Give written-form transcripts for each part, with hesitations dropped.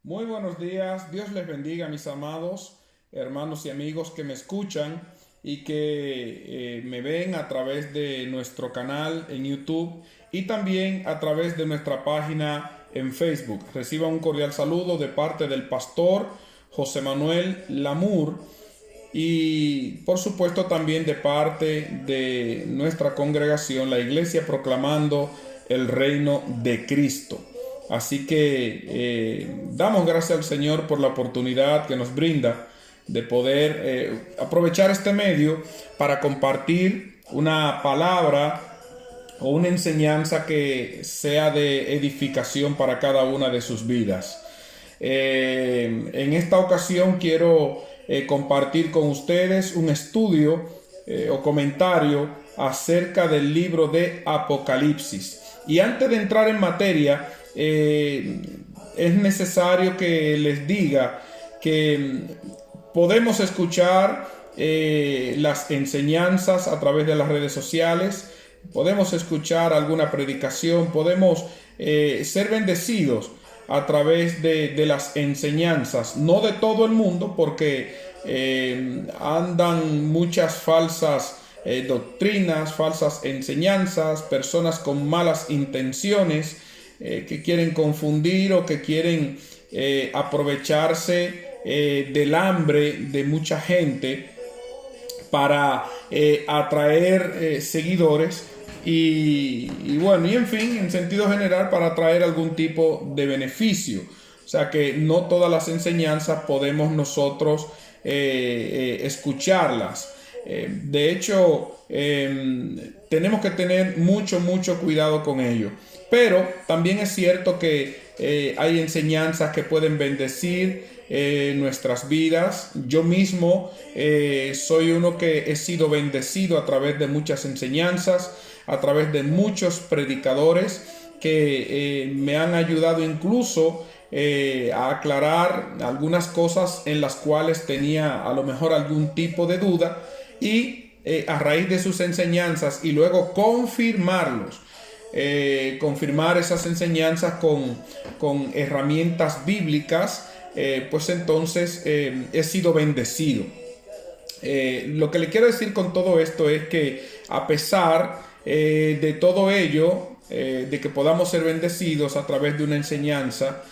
Muy buenos días, Dios les bendiga, mis amados hermanos y amigos que me escuchan y que me ven a través de nuestro canal en YouTube y también a través de nuestra página en Facebook. Reciba un cordial saludo de parte del pastor José Manuel Lamour y por supuesto también de parte de nuestra congregación, la Iglesia Proclamando el Reino de Cristo. Así que damos gracias al Señor por la oportunidad que nos brinda de poder aprovechar este medio para compartir una palabra o una enseñanza que sea de edificación para cada una de sus vidas. En esta ocasión quiero compartir con ustedes un estudio o comentario acerca del libro de Apocalipsis. Y antes de entrar en materia, es necesario que les diga que podemos escuchar las enseñanzas a través de las redes sociales, podemos escuchar alguna predicación, podemos ser bendecidos a través de las enseñanzas, no de todo el mundo, porque andan muchas falsas doctrinas, falsas enseñanzas, personas con malas intenciones que quieren confundir o que quieren aprovecharse del hambre de mucha gente para atraer seguidores y bueno, y en fin, en sentido general, para atraer algún tipo de beneficio. O sea que no todas las enseñanzas podemos nosotros escucharlas. De hecho, tenemos que tener mucho cuidado con ello. Pero también es cierto que hay enseñanzas que pueden bendecir nuestras vidas. Yo mismo soy uno que he sido bendecido a través de muchas enseñanzas, a través de muchos predicadores que me han ayudado incluso a aclarar algunas cosas en las cuales tenía a lo mejor algún tipo de duda y a raíz de sus enseñanzas y luego confirmar esas enseñanzas con herramientas bíblicas, pues entonces he sido bendecido. Lo que le quiero decir con todo esto es que a pesar de todo ello, de que podamos ser bendecidos a través de una enseñanza,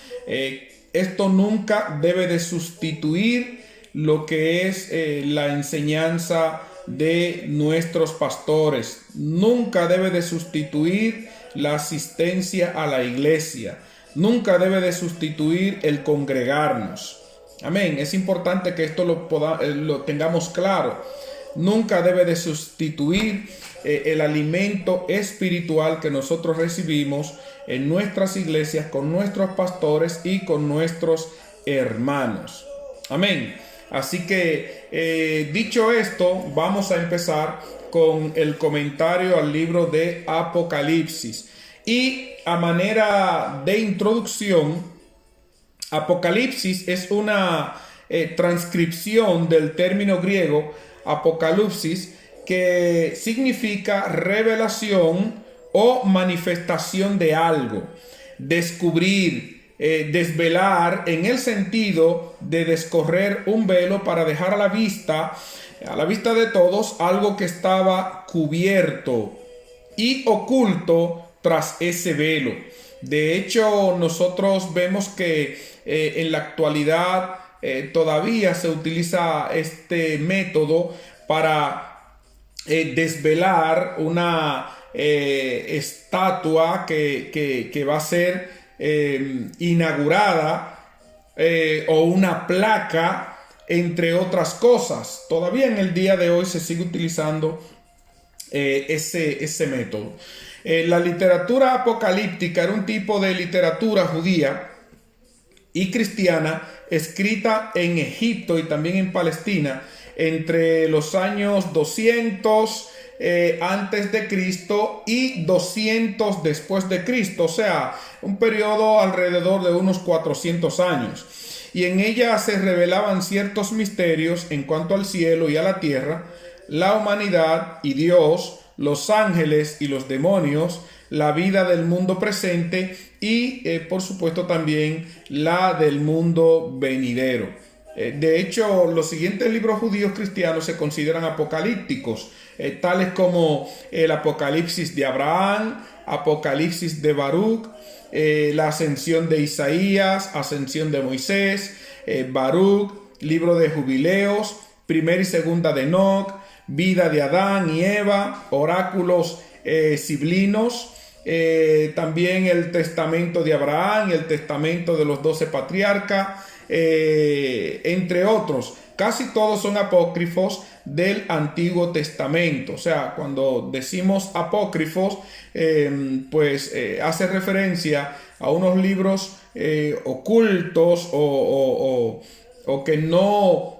esto nunca debe de sustituir lo que es la enseñanza de nuestros pastores. Nunca debe de sustituir la asistencia a la iglesia. Nunca debe de sustituir el congregarnos. Amén. Es importante que esto lo tengamos claro. Nunca debe de sustituir el alimento espiritual que nosotros recibimos en nuestras iglesias, con nuestros pastores y con nuestros hermanos. Amén. Así que dicho esto, vamos a empezar con el comentario al libro de Apocalipsis. Y a manera de introducción, Apocalipsis es una transcripción del término griego Apocalipsis, que significa revelación o manifestación de algo, descubrir, desvelar, en el sentido de descorrer un velo para dejar a la vista de todos, algo que estaba cubierto y oculto tras ese velo. De hecho, nosotros vemos que en la actualidad todavía se utiliza este método para desvelar una estatua que va a ser inaugurada o una placa, entre otras cosas. Todavía en el día de hoy se sigue utilizando ese método. La literatura apocalíptica era un tipo de literatura judía y cristiana escrita en Egipto y también en Palestina entre los años 200 antes de Cristo y 200 después de Cristo, o sea, un periodo alrededor de unos 400 años. Y en ella se revelaban ciertos misterios en cuanto al cielo y a la tierra, la humanidad y Dios, los ángeles y los demonios, la vida del mundo presente y por supuesto también la del mundo venidero. De hecho, los siguientes libros judíos cristianos se consideran apocalípticos, tales como el Apocalipsis de Abraham, Apocalipsis de Baruch, la ascensión de Isaías, ascensión de Moisés, Baruch, libro de jubileos, primera y segunda de Enoc, vida de Adán y Eva, oráculos siblinos, también el testamento de Abraham, el testamento de los 12 patriarcas, entre otros. Casi todos son apócrifos del Antiguo Testamento. O sea, cuando decimos apócrifos, hace referencia a unos libros ocultos o que no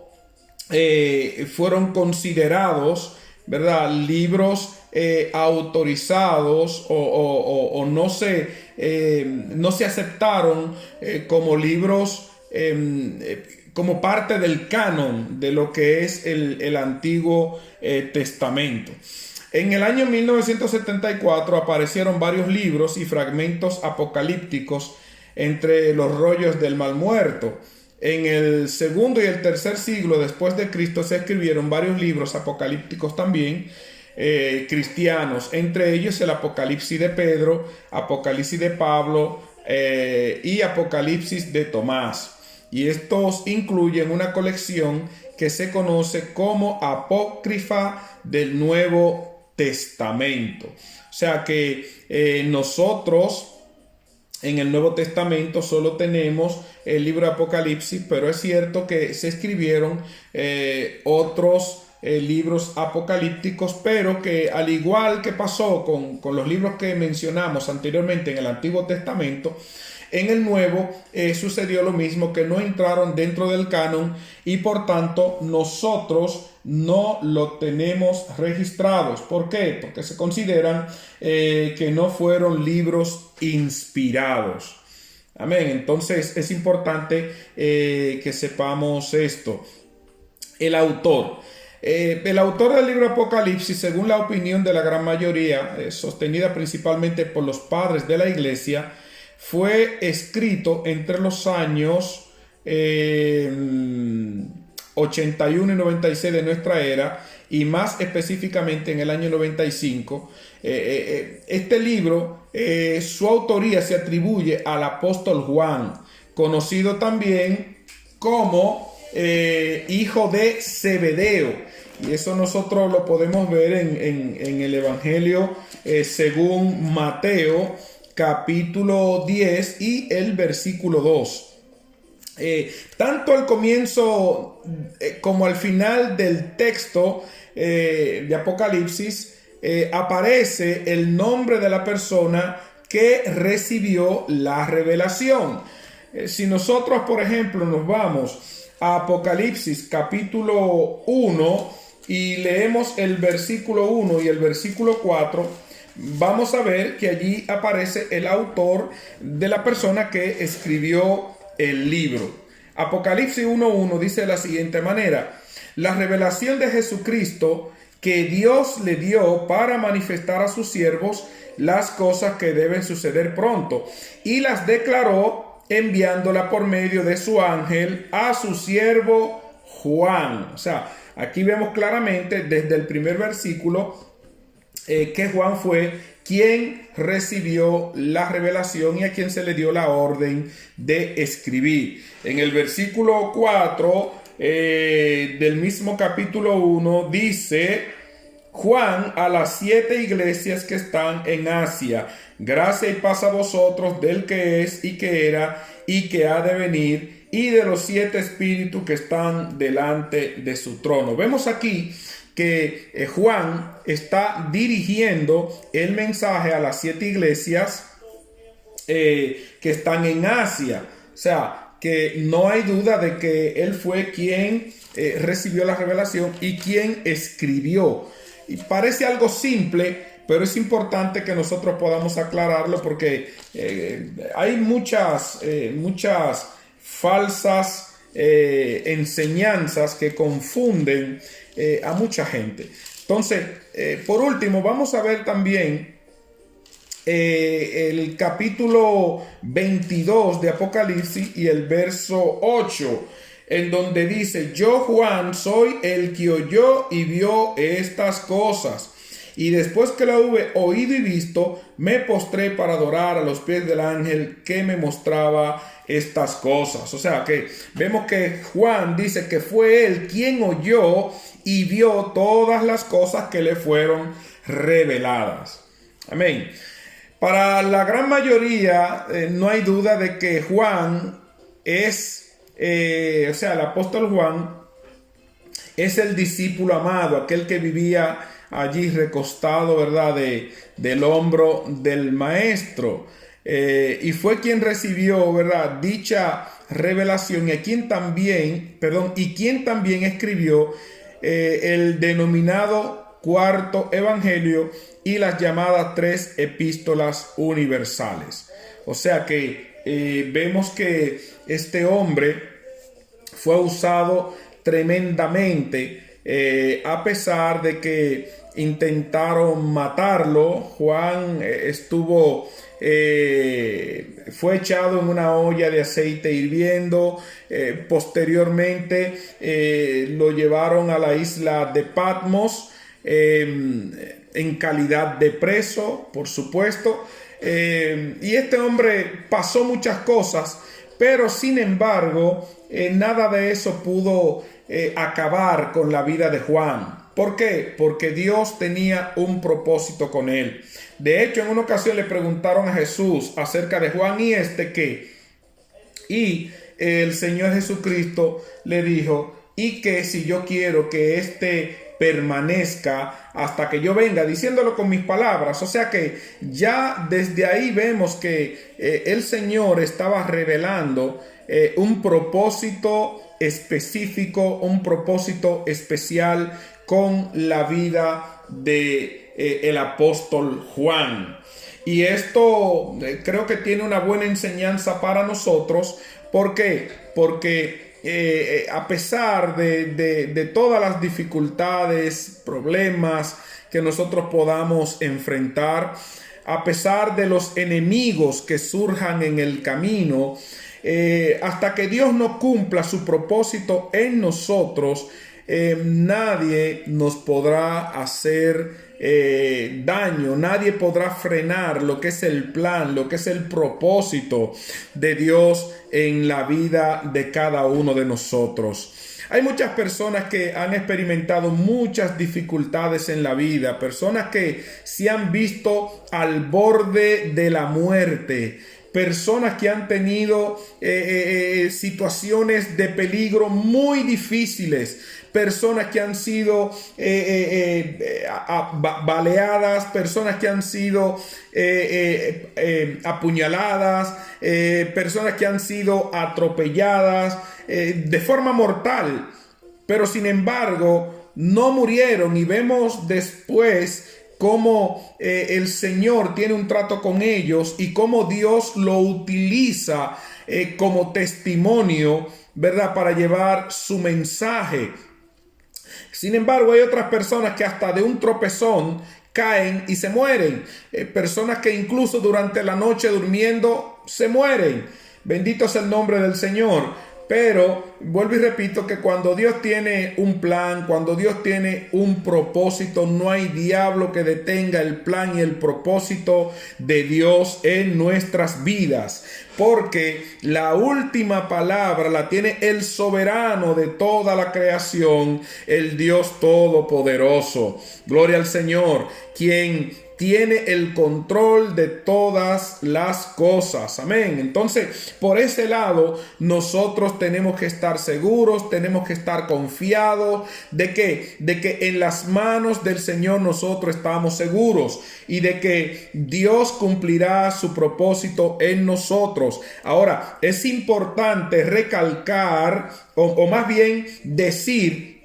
fueron considerados, ¿verdad?, libros autorizados o no se aceptaron como libros como parte del canon de lo que es el Antiguo Testamento. En el año 1974 aparecieron varios libros y fragmentos apocalípticos entre los rollos del Mar Muerto. En el segundo y el tercer siglo después de Cristo se escribieron varios libros apocalípticos también cristianos, entre ellos el Apocalipsis de Pedro, Apocalipsis de Pablo y Apocalipsis de Tomás. Y estos incluyen una colección que se conoce como apócrifa del Nuevo Testamento. O sea que nosotros en el Nuevo Testamento solo tenemos el libro de Apocalipsis, pero es cierto que se escribieron otros libros apocalípticos, pero que al igual que pasó con los libros que mencionamos anteriormente en el Antiguo Testamento, en el Nuevo sucedió lo mismo, que no entraron dentro del canon y por tanto nosotros no lo tenemos registrados. ¿Por qué? Porque se consideran que no fueron libros inspirados. Amén. Entonces es importante que sepamos esto. El autor del libro Apocalipsis, según la opinión de la gran mayoría, sostenida principalmente por los padres de la iglesia, fue escrito entre los años 81 y 96 de nuestra era, y más específicamente en el año 95. Este libro, su autoría se atribuye al apóstol Juan, conocido también como hijo de Zebedeo. Y eso nosotros lo podemos ver en el Evangelio según Mateo, capítulo 10 y el versículo 2. Tanto al comienzo como al final del texto de Apocalipsis aparece el nombre de la persona que recibió la revelación. Si nosotros, por ejemplo, nos vamos a Apocalipsis capítulo 1 y leemos el versículo 1 y el versículo 4, vamos a ver que allí aparece el autor de la persona que escribió el libro. Apocalipsis 1:1 dice de la siguiente manera: la revelación de Jesucristo que Dios le dio para manifestar a sus siervos las cosas que deben suceder pronto, y las declaró enviándola por medio de su ángel a su siervo Juan. O sea, aquí vemos claramente desde el primer versículo que Juan fue quien recibió la revelación y a quien se le dio la orden de escribir. En el versículo 4 del mismo capítulo 1 dice: Juan, a las 7 iglesias que están en Asia, gracia y paz a vosotros del que es y que era y que ha de venir, y de los 7 espíritus que están delante de su trono. Vemos aquí que Juan está dirigiendo el mensaje a las 7 iglesias que están en Asia. O sea, que no hay duda de que él fue quien recibió la revelación y quien escribió. Y parece algo simple, pero es importante que nosotros podamos aclararlo porque hay muchas falsas enseñanzas que confunden a mucha gente. Entonces, por último, vamos a ver también el capítulo 22 de Apocalipsis y el verso 8, en donde dice: yo, Juan, soy el que oyó y vio estas cosas. Y después que la hube oído y visto, me postré para adorar a los pies del ángel que me mostraba estas cosas. O sea que vemos que Juan dice que fue él quien oyó y vio todas las cosas que le fueron reveladas. Amén. Para la gran mayoría no hay duda de que Juan es, o sea, el apóstol Juan es el discípulo amado, aquel que vivía allí recostado, ¿verdad?, del hombro del maestro. Y fue quien recibió, ¿verdad?, dicha revelación, y quien también escribió el denominado cuarto evangelio y las llamadas 3 epístolas universales. O sea que vemos que este hombre fue usado tremendamente, a pesar de que intentaron matarlo. Juan fue echado en una olla de aceite hirviendo. Posteriormente lo llevaron a la isla de Patmos en calidad de preso, por supuesto. Y este hombre pasó muchas cosas, pero sin embargo nada de eso pudo acabar con la vida de Juan. ¿Por qué? Porque Dios tenía un propósito con él. De hecho, en una ocasión le preguntaron a Jesús acerca de Juan: ¿y este qué? Y el Señor Jesucristo le dijo: y que si yo quiero que este permanezca hasta que yo venga, diciéndolo con mis palabras. O sea que ya desde ahí vemos que el Señor estaba revelando un propósito específico, un propósito especial con la vida de el apóstol Juan. Y esto creo que tiene una buena enseñanza para nosotros. ¿Por qué? Porque a pesar de todas las dificultades, problemas que nosotros podamos enfrentar, a pesar de los enemigos que surjan en el camino, hasta que Dios no cumpla su propósito en nosotros, nadie nos podrá hacer daño, nadie podrá frenar lo que es el plan, lo que es el propósito de Dios en la vida de cada uno de nosotros. Hay muchas personas que han experimentado muchas dificultades en la vida, personas que se han visto al borde de la muerte, personas que han tenido situaciones de peligro muy difíciles, personas que han sido baleadas, personas que han sido apuñaladas, personas que han sido atropelladas de forma mortal, pero sin embargo no murieron, y vemos después cómo el Señor tiene un trato con ellos y cómo Dios lo utiliza como testimonio, ¿verdad?, para llevar su mensaje. Sin embargo, hay otras personas que hasta de un tropezón caen y se mueren. Personas que incluso durante la noche durmiendo se mueren. Bendito es el nombre del Señor. Pero vuelvo y repito que cuando Dios tiene un plan, cuando Dios tiene un propósito, no hay diablo que detenga el plan y el propósito de Dios en nuestras vidas. Porque la última palabra la tiene el soberano de toda la creación, el Dios todopoderoso. Gloria al Señor, quien tiene el control de todas las cosas. Amén. Entonces, por ese lado, nosotros tenemos que estar seguros, tenemos que estar confiados de que en las manos del Señor nosotros estamos seguros y de que Dios cumplirá su propósito en nosotros. Ahora, es importante recalcar, o más bien decir,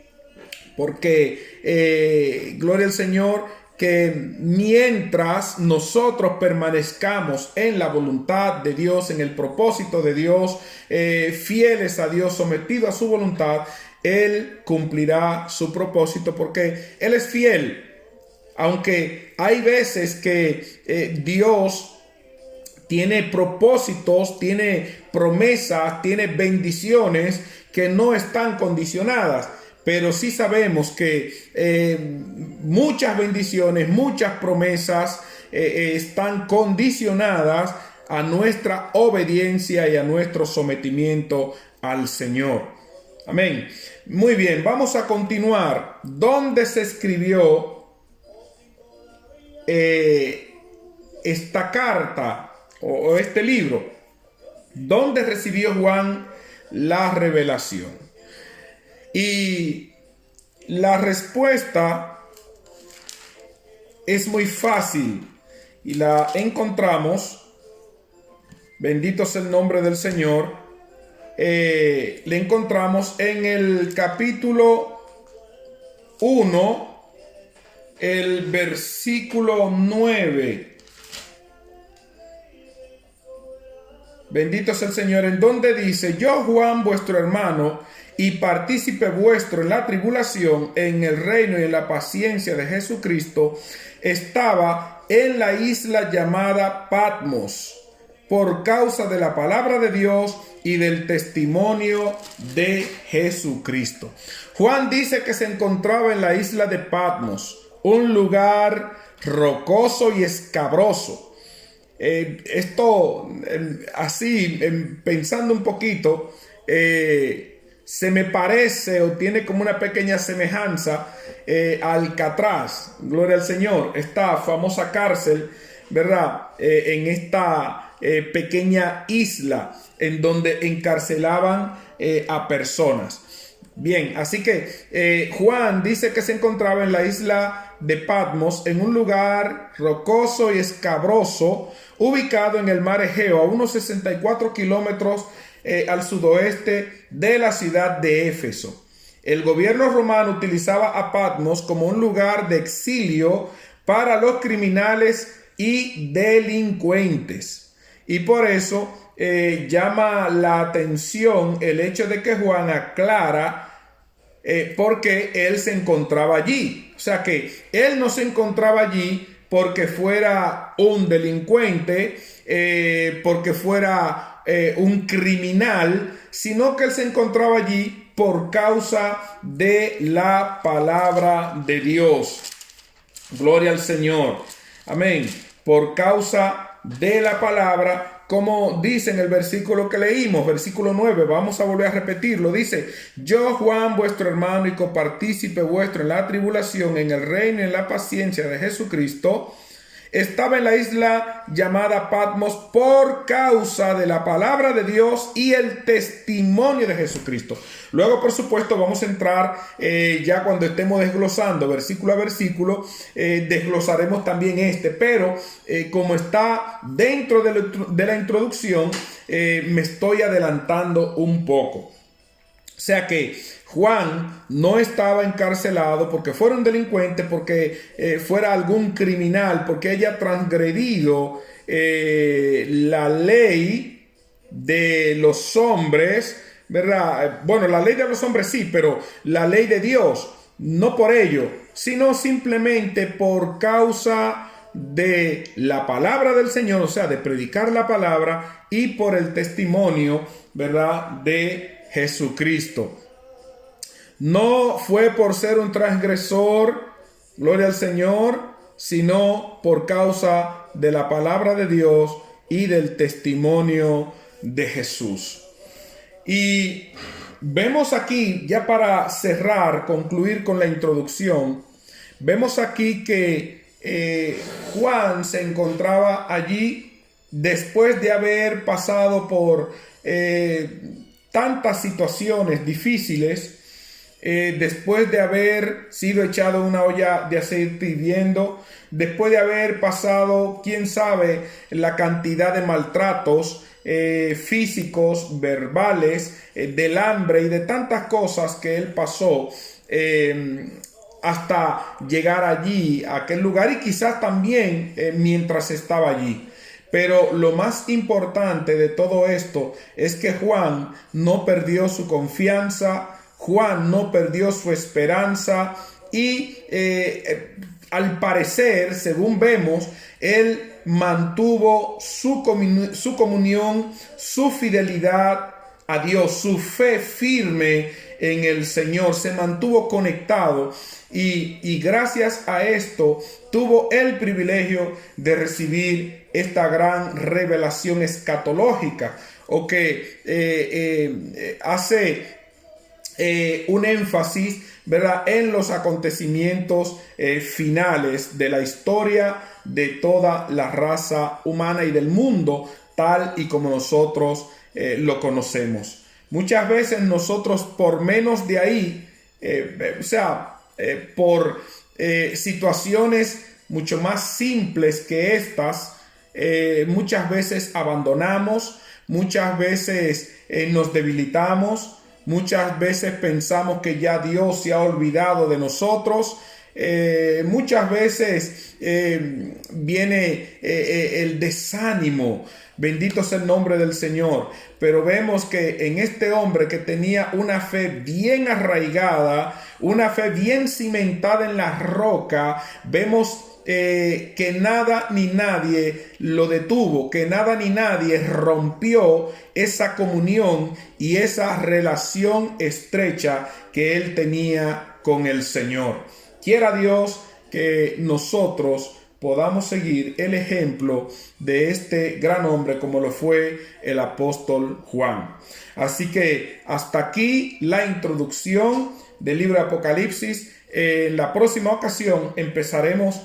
porque gloria al Señor, que mientras nosotros permanezcamos en la voluntad de Dios, en el propósito de Dios, fieles a Dios, sometidos a su voluntad, Él cumplirá su propósito, porque Él es fiel Aunque hay veces que Dios tiene propósitos, tiene promesas, tiene bendiciones que no están condicionadas. Pero sí sabemos que muchas bendiciones, muchas promesas están condicionadas a nuestra obediencia y a nuestro sometimiento al Señor. Amén. Muy bien, vamos a continuar. ¿Dónde se escribió esta carta o este libro? ¿Dónde recibió Juan la revelación? Y la respuesta es muy fácil y la encontramos, bendito sea el nombre del Señor, le encontramos en el capítulo 1, el versículo 9. Bendito sea el Señor, en donde dice: yo, Juan, vuestro hermano y partícipe vuestro en la tribulación, en el reino y en la paciencia de Jesucristo, estaba en la isla llamada Patmos, por causa de la palabra de Dios y del testimonio de Jesucristo. Juan dice que se encontraba en la isla de Patmos, un lugar rocoso y escabroso. Así, pensando un poquito, se me parece o tiene como una pequeña semejanza a Alcatraz, gloria al Señor, esta famosa cárcel, ¿verdad? En esta pequeña isla en donde encarcelaban a personas. Bien, así que Juan dice que se encontraba en la isla de Patmos, en un lugar rocoso y escabroso, ubicado en el mar Egeo, a unos 64 kilómetros al sudoeste de la ciudad de Éfeso. El gobierno romano utilizaba a Patmos como un lugar de exilio para los criminales y delincuentes. Y por eso llama la atención el hecho de que Juan aclara porque él se encontraba allí. O sea que él no se encontraba allí porque fuera un delincuente, porque fuera un criminal, sino que él se encontraba allí por causa de la palabra de Dios. Gloria al Señor. Amén. Por causa de la palabra, como dice en el versículo que leímos, versículo 9, vamos a volver a repetirlo. Dice: yo, Juan, vuestro hermano y copartícipe vuestro en la tribulación, en el reino y en la paciencia de Jesucristo, estaba en la isla llamada Patmos por causa de la palabra de Dios y el testimonio de Jesucristo. Luego, por supuesto, vamos a entrar ya cuando estemos desglosando versículo a versículo, desglosaremos también pero como está dentro de la introducción, me estoy adelantando un poco. O sea que Juan no estaba encarcelado porque fuera un delincuente, porque fuera algún criminal, porque haya transgredido la ley de los hombres, ¿verdad? Bueno, la ley de los hombres sí, pero la ley de Dios, no por ello, sino simplemente por causa de la palabra del Señor, o sea, de predicar la palabra y por el testimonio, ¿verdad?, de Jesucristo. No fue por ser un transgresor, gloria al Señor, sino por causa de la palabra de Dios y del testimonio de Jesús. Y vemos aquí, ya para cerrar, concluir con la introducción, vemos aquí que Juan se encontraba allí después de haber pasado por tantas situaciones difíciles, después de haber sido echado en una olla de aceite hirviendo, después de haber pasado, quién sabe, la cantidad de maltratos físicos, verbales, del hambre y de tantas cosas que él pasó hasta llegar allí, a aquel lugar, y quizás también mientras estaba allí. Pero lo más importante de todo esto es que Juan no perdió su confianza, Juan no perdió su esperanza y al parecer, según vemos, él mantuvo su comunión, su fidelidad a Dios, su fe firme en el Señor, se mantuvo conectado y gracias a esto tuvo el privilegio de recibir esta gran revelación escatológica, o que hace un énfasis, ¿verdad?, en los acontecimientos finales de la historia de toda la raza humana y del mundo, tal y como nosotros lo conocemos. Muchas veces nosotros, por menos de ahí, por situaciones mucho más simples que estas, muchas veces abandonamos, muchas veces nos debilitamos, muchas veces pensamos que ya Dios se ha olvidado de nosotros. Muchas veces viene el desánimo. Bendito sea el nombre del Señor. Pero vemos que en este hombre que tenía una fe bien arraigada, una fe bien cimentada en la roca, vemos que nada ni nadie lo detuvo, que nada ni nadie rompió esa comunión y esa relación estrecha que él tenía con el Señor. Quiera Dios que nosotros podamos seguir el ejemplo de este gran hombre como lo fue el apóstol Juan. Así que hasta aquí la introducción del libro de Apocalipsis. En la próxima ocasión empezaremos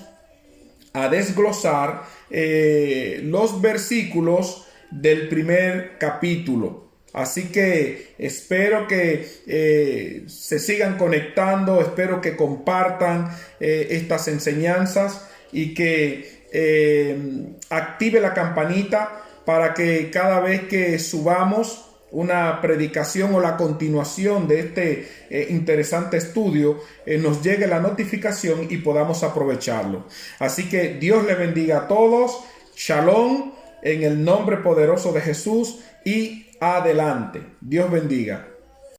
a desglosar los versículos del primer capítulo. Así que espero que se sigan conectando, espero que compartan estas enseñanzas y que active la campanita para que cada vez que subamos una predicación o la continuación de este interesante estudio, nos llegue la notificación y podamos aprovecharlo. Así que Dios le bendiga a todos. Shalom en el nombre poderoso de Jesús y adelante. Dios bendiga.